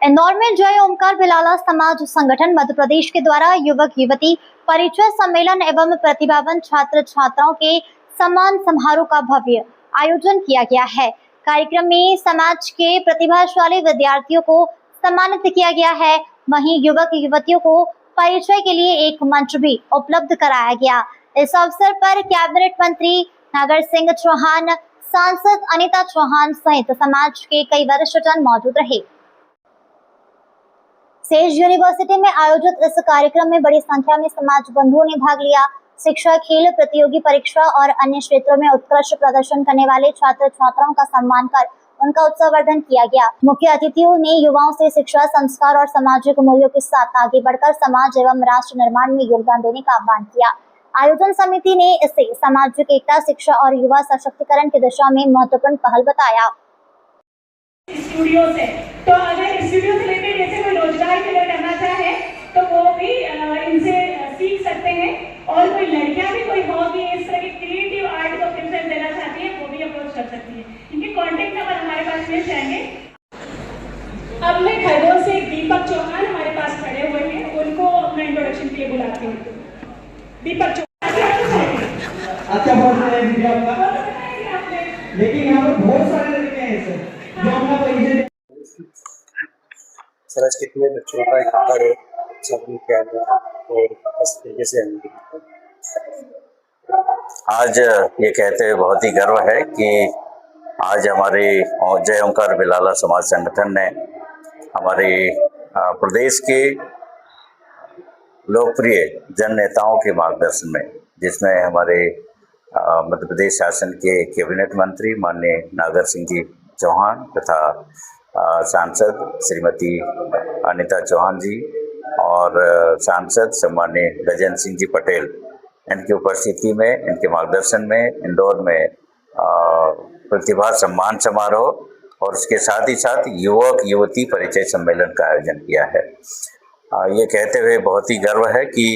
इंदौर में जय ओमकार बिलाला समाज संगठन मध्य प्रदेश के द्वारा युवक युवती परिचय सम्मेलन एवं प्रतिभावान छात्र छात्राओं के सम्मान समारोह का भव्य आयोजन किया गया है। कार्यक्रम में समाज के प्रतिभाशाली विद्यार्थियों को सम्मानित किया गया है। वहीं युवक युवतियों को परिचय के लिए एक मंच भी उपलब्ध कराया गया। इस अवसर पर कैबिनेट मंत्री नागर सिंह चौहान, सांसद अनीता चौहान सहित समाज के कई वरिष्ठजन मौजूद रहे। सेज यूनिवर्सिटी में आयोजित इस कार्यक्रम में बड़ी संख्या में समाज बंधुओं ने भाग लिया। शिक्षा, खेल, प्रतियोगी परीक्षा और अन्य क्षेत्रों में उत्कृष्ट प्रदर्शन करने वाले छात्र छात्राओं का सम्मान कर उनका उत्सववर्धन किया गया। मुख्य अतिथियों ने युवाओं से शिक्षा, संस्कार और सामाजिक मूल्यों के साथ आगे बढ़कर समाज एवं राष्ट्र निर्माण में योगदान देने का आह्वान किया। आयोजन समिति ने इसे सामाजिक एकता, शिक्षा और युवा सशक्तिकरण की दिशा में महत्वपूर्ण पहल बताया। स्टूडियो से तो अगर स्टूडियो से लेकर जैसे कोई रोजगार के लिए करना चाहे तो वो भी इनसे सीख सकते हैं। और कोई लड़कियां भी कोई होगी इस तरह की क्रिएटिव आर्ट को प्रेफरेंस देना चाहती है वो भी अप्रोच कर सकती है। इनके कॉन्टेक्ट नंबर हमारे पास मिल जाएंगे। अब मैं खरगोन से दीपक चौहान हमारे पास खड़े हुए हैं, उनको अपना इंट्रोडक्शन के लिए बुलाती हूँ। दीपक चौहान अच्छा बहुत सारे दीदी आपका, लेकिन यहाँ पर बहुत सारे लड़के हैं सर जो अपना परिचय। सर आज कितने बच्चों का यहाँ पर सब किया गया और किस तरीके से आज ये कहते हुए बहुत ही गर्व है कि आज हमारे जय ओमकार बिलाला समाज संगठन ने हमारे प्रदेश के लोकप्रिय जन नेताओं के मार्गदर्शन में, जिसमें हमारे मध्य प्रदेश शासन के कैबिनेट मंत्री माननीय नागर सिंह जी चौहान तथा सांसद श्रीमती अनीता चौहान जी और सांसद सम्माननीय गजेंद्र सिंह जी पटेल, इनकी उपस्थिति में, इनके मार्गदर्शन में इंदौर में प्रतिभा सम्मान समारोह और उसके साथ ही साथ युवक युवती परिचय सम्मेलन का आयोजन किया है। ये कहते हुए बहुत ही गर्व है कि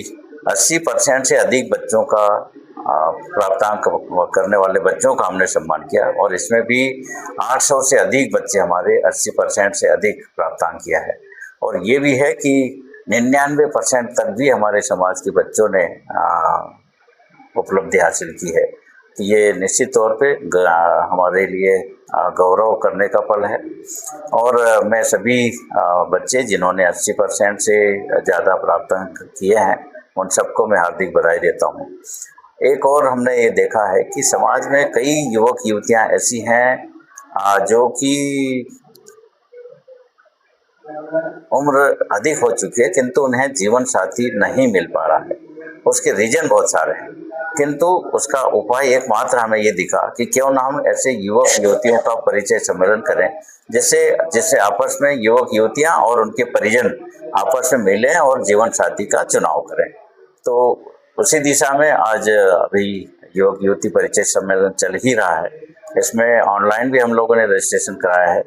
80% से अधिक बच्चों का प्राप्तांक करने वाले बच्चों का हमने सम्मान किया और इसमें भी 800 से अधिक बच्चे हमारे 80% से अधिक प्राप्तांक किया है। और ये भी है कि 99% तक भी हमारे समाज के बच्चों ने उपलब्धि हासिल की है। तो ये निश्चित तौर पे हमारे लिए गौरव करने का पल है। और मैं सभी बच्चे जिन्होंने 80% से ज़्यादा प्राप्तांक किए हैं उन सबको मैं हार्दिक बधाई देता हूँ। एक और हमने ये देखा है कि समाज में कई युवक युवतियाँ ऐसी हैं जो कि उम्र अधिक हो चुकी है किंतु उन्हें जीवन साथी नहीं मिल पा रहा है। उसके रीजन बहुत सारे हैं, किंतु उसका उपाय एकमात्र हमें ये दिखा कि क्यों ना हम ऐसे युवक युवतियों का परिचय सम्मेलन करें जिससे आपस में युवक युवतियाँ और उनके परिजन आपस में मिलें और जीवन साथी का चुनाव करें। तो उसी दिशा में आज अभी युवक युवती परिचय सम्मेलन चल ही रहा है। इसमें ऑनलाइन भी हम लोगों ने रजिस्ट्रेशन कराया है।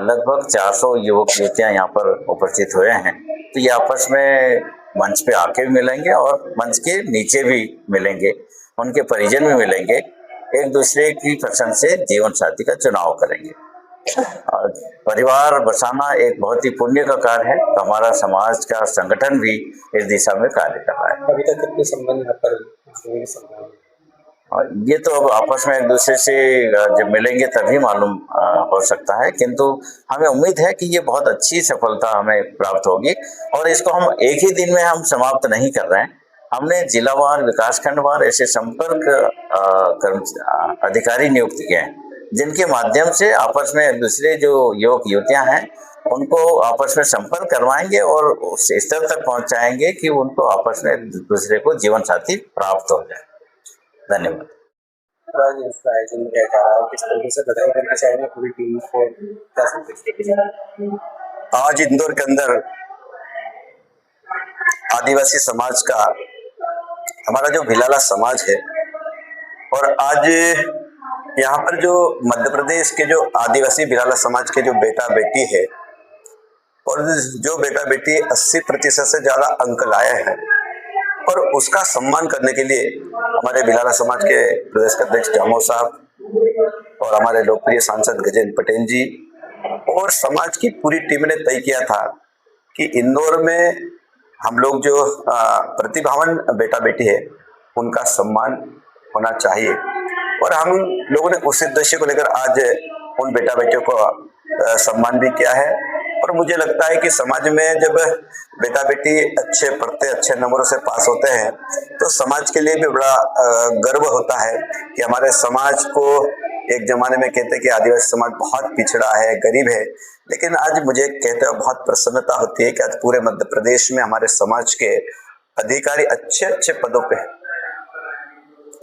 लगभग 400 युवक युवतियाँ यहाँ पर उपस्थित हुए हैं। तो ये आपस में मंच पे आके भी मिलेंगे और मंच के नीचे भी मिलेंगे, उनके परिजन भी मिलेंगे, एक दूसरे की पसंद से जीवन साथी का चुनाव करेंगे। और परिवार बसाना एक बहुत ही पुण्य का कार्य है, तो हमारा समाज का संगठन भी इस दिशा में कार्य कर रहा है। अभी तक कितने संबंध यहाँ पर ये तो अब आपस में एक दूसरे से जब मिलेंगे तभी मालूम हो सकता है, किंतु हमें उम्मीद है कि ये बहुत अच्छी सफलता हमें प्राप्त होगी। और इसको हम एक ही दिन में हम समाप्त नहीं कर रहे हैं। हमने जिलावार, विकासखंडवार ऐसे संपर्क अधिकारी नियुक्त किए हैं जिनके माध्यम से आपस में एक दूसरे जो युवक युवतियाँ हैं उनको आपस में संपर्क करवाएंगे और उस स्तर तक पहुँचाएंगे कि उनको आपस में एक दूसरे को जीवन साथी प्राप्त हो जाए। धन्यवाद। इसका आयोजन किया जा रहा है, किस तरीके से बधाई देना चाहेंगे पूरी टीम को? आज इंदौर के अंदर आदिवासी समाज का हमारा जो भिलाला समाज है और आज यहाँ पर जो मध्य प्रदेश के जो आदिवासी भिलाला समाज के जो बेटा बेटी है और जो बेटा बेटी 80% से ज़्यादा अंक लाए हैं और उसका सम्मान करने के लिए हमारे भिलाला समाज के प्रदेश अध्यक्ष जामो साहब और हमारे लोकप्रिय सांसद गजेंद्र पटेल जी और समाज की पूरी टीम ने तय किया था कि इंदौर में हम लोग जो प्रतिभावान बेटा बेटी है उनका सम्मान होना चाहिए, और हम लोगों ने उस उद्देश्य को लेकर आज उन बेटा बेटियों को सम्मान भी किया है। और मुझे लगता है कि समाज में जब बेटा बेटी अच्छे पढ़ते अच्छे नंबरों से पास होते हैं तो समाज के लिए भी बड़ा गर्व होता है कि हमारे समाज को, एक जमाने में कहते हैं कि आदिवासी समाज बहुत पिछड़ा है, गरीब है, लेकिन आज मुझे कहते हुए बहुत प्रसन्नता होती है कि आज पूरे मध्य प्रदेश में हमारे समाज के अधिकारी अच्छे अच्छे पदों पे,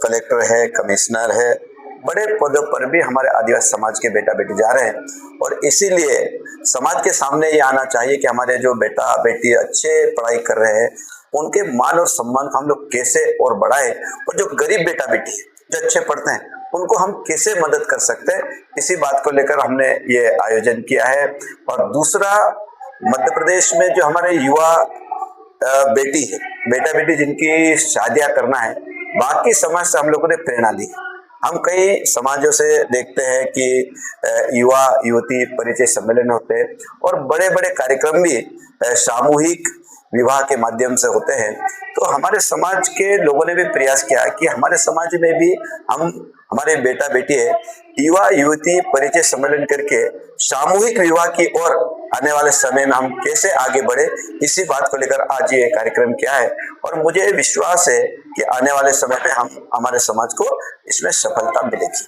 कलेक्टर है, कमिश्नर है, बड़े पदों पर भी हमारे आदिवासी समाज के बेटा बेटी जा रहे हैं। और इसीलिए समाज के सामने ये आना चाहिए कि हमारे जो बेटा बेटी अच्छे पढ़ाई कर रहे हैं उनके मान और सम्मान को हम लोग कैसे और बढ़ाएं, और जो गरीब बेटा बेटी है जो अच्छे पढ़ते हैं उनको हम कैसे मदद कर सकते हैं, इसी बात को लेकर हमने ये आयोजन किया है। और दूसरा, मध्य प्रदेश में जो हमारे युवा बेटी है, बेटा बेटी जिनकी शादियां करना है, बाकी समाज से हम लोगों ने प्रेरणा ली। हम कई समाजों से देखते हैं कि युवा युवती परिचय सम्मेलन होते हैं और बड़े बड़े कार्यक्रम भी सामूहिक विवाह के माध्यम से होते हैं। तो हमारे समाज के लोगों ने भी प्रयास किया कि हमारे समाज में भी हम, हमारे बेटा बेटी है, युवा युवती परिचय सम्मेलन करके सामूहिक विवाह की ओर आने वाले समय में हम कैसे आगे बढ़े, इसी बात को लेकर आज ये कार्यक्रम किया है। और मुझे विश्वास है कि आने वाले समय में हम, हमारे समाज को इसमें सफलता मिलेगी।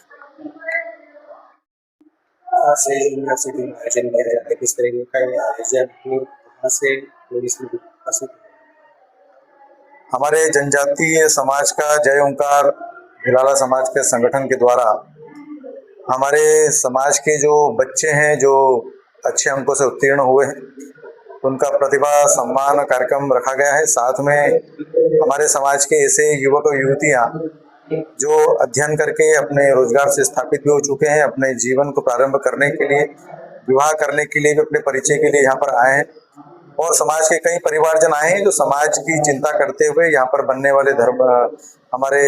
यूनिवर्सिटी में आयोजन किया जाता है, किस तरीके का ये आयोजन, कहाँ से लोग इसमें उपस्थित हैं? हमारे जनजातीय समाज का जय ओंकार भिलाला समाज के संगठन के द्वारा हमारे समाज के जो बच्चे हैं जो अच्छे अंकों से उत्तीर्ण हुए हैं उनका प्रतिभा सम्मान कार्यक्रम रखा गया है। साथ में हमारे समाज के ऐसे युवक और युवतियां जो अध्ययन करके अपने रोजगार से स्थापित भी हो चुके हैं, अपने जीवन को प्रारंभ करने के लिए, विवाह करने के लिए भी अपने परिचय के लिए यहाँ पर आए हैं। और समाज के कई परिवारजन आए हैं जो समाज की चिंता करते हुए यहाँ पर बनने वाले हमारे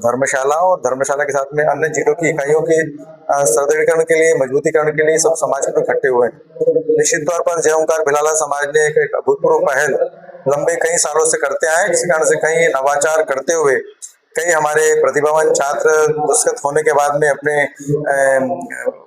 धर्मशाला और धर्मशाला के साथ में अन्य जिलों की इकाइयों के सुदृढ़ीकरण के लिए, मजबूतीकरण के लिए सब समाज के इकट्ठे हुए हैं। निश्चित तौर पर जय ओंकार भिलाला समाज ने एक अभूतपूर्व पहल लंबे कई सालों से करते आए, जिस कारण से कई नवाचार करते हुए कई हमारे प्रतिभावान छात्र पुरस्कृत होने के बाद में अपने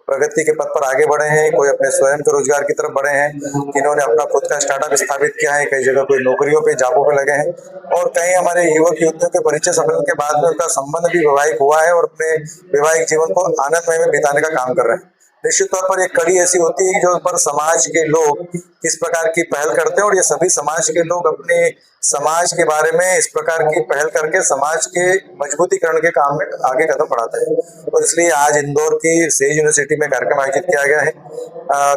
प्रगति के पथ पर आगे बढ़े हैं। कोई अपने स्वयं के रोजगार की तरफ बढ़े हैं, जिन्होंने अपना खुद का स्टार्टअप स्थापित किया है, कई जगह कोई नौकरियों पे जॉबों पे लगे हैं, और कई हमारे युवक युवतियों के परिचय सम्मेलन के बाद में उनका संबंध भी वैवाहिक हुआ है और अपने वैवाहिक जीवन को आनंदमय में बिताने का काम कर रहे हैं। निश्चित तौर पर एक कड़ी ऐसी होती है जो पर समाज के लोग किस प्रकार की पहल करते हैं, और ये सभी समाज के लोग अपने समाज के बारे में इस प्रकार की पहल करके समाज के मजबूतीकरण के काम में आगे कदम बढ़ाते हैं। और इसलिए आज इंदौर की सेज यूनिवर्सिटी में कार्यक्रम आयोजित किया गया है।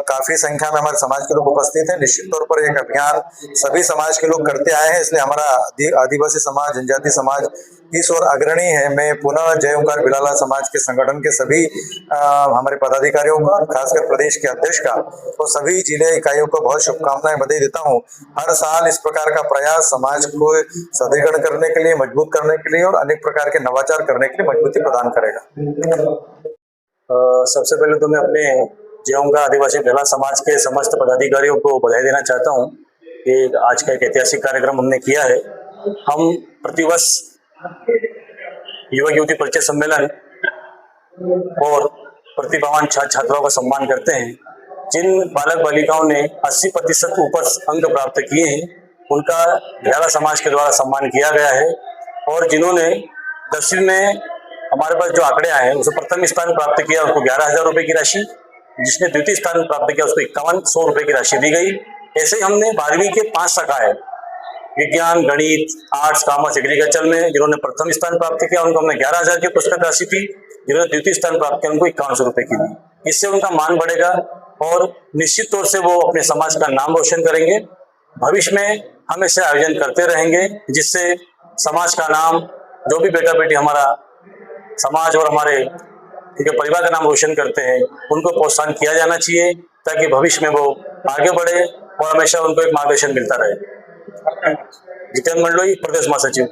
काफी संख्या में हमारे समाज के लोग उपस्थित हैं। निश्चित तौर पर एक अभियान सभी समाज के लोग करते आए हैं, इसलिए हमारा आदिवासी समाज, जनजाति समाज इस ओर अग्रणी है। मैं पुनः जय ओंकार भिलाला समाज के संगठन के सभी हमारे पदाधिकारियों का, खासकर प्रदेश के अध्यक्ष का और सभी जिले इकाइयों को बहुत शुभकामनाएं बधाई देता हूं। हर साल इस प्रकार का प्रयास समाज को सुदृढ़ करने के लिए, मजबूत करने के लिए और अनेक प्रकार के नवाचार करने के लिए मजबूती प्रदान करेगा। सबसे पहले तो मैं अपने जय ओंकार आदिवासी भिलाला समाज के समस्त पदाधिकारियों को बधाई देना चाहता हूं कि आज का एक ऐतिहासिक कार्यक्रम हमने किया है। हम प्रतिवर्ष युवक युवती परिचय सम्मेलन और प्रतिभावान छात्र छात्राओं का सम्मान करते हैं। जिन बालक बालिकाओं ने 80% ऊपर अंक प्राप्त किए हैं उनका भिलाला समाज के द्वारा सम्मान किया गया है, और जिन्होंने 10वीं में हमारे पास जो आंकड़े आए हैं उसमें प्रथम स्थान प्राप्त किया उसको 11,000 रुपये की राशि, जिसने द्वितीय स्थान प्राप्त किया उसको 5100 रुपये की राशि दी गई। ऐसे ही हमने 12वीं के 5 शाखाएं विज्ञान, गणित, आर्ट्स, कॉमर्स, एग्रीकल्चर में जिन्होंने प्रथम स्थान प्राप्त किया उनको हमने 11,000 की पुरस्कार राशि थी, जिन्होंने द्वितीय स्थान प्राप्त किया उनको 5100 रुपये की दी। इससे उनका मान बढ़ेगा और निश्चित तौर से वो अपने समाज का नाम रोशन करेंगे। भविष्य में हम ऐसे आयोजन करते रहेंगे जिससे समाज का नाम, जो भी बेटा बेटी हमारा समाज और हमारे परिवार का नाम रोशन करते हैं उनको प्रोत्साहन किया जाना चाहिए, ताकि भविष्य में वो आगे बढ़े और हमेशा उनको एक मार्गदर्शन मिलता रहे। जितेंद्र मंडलोई, प्रदेश महासचिव।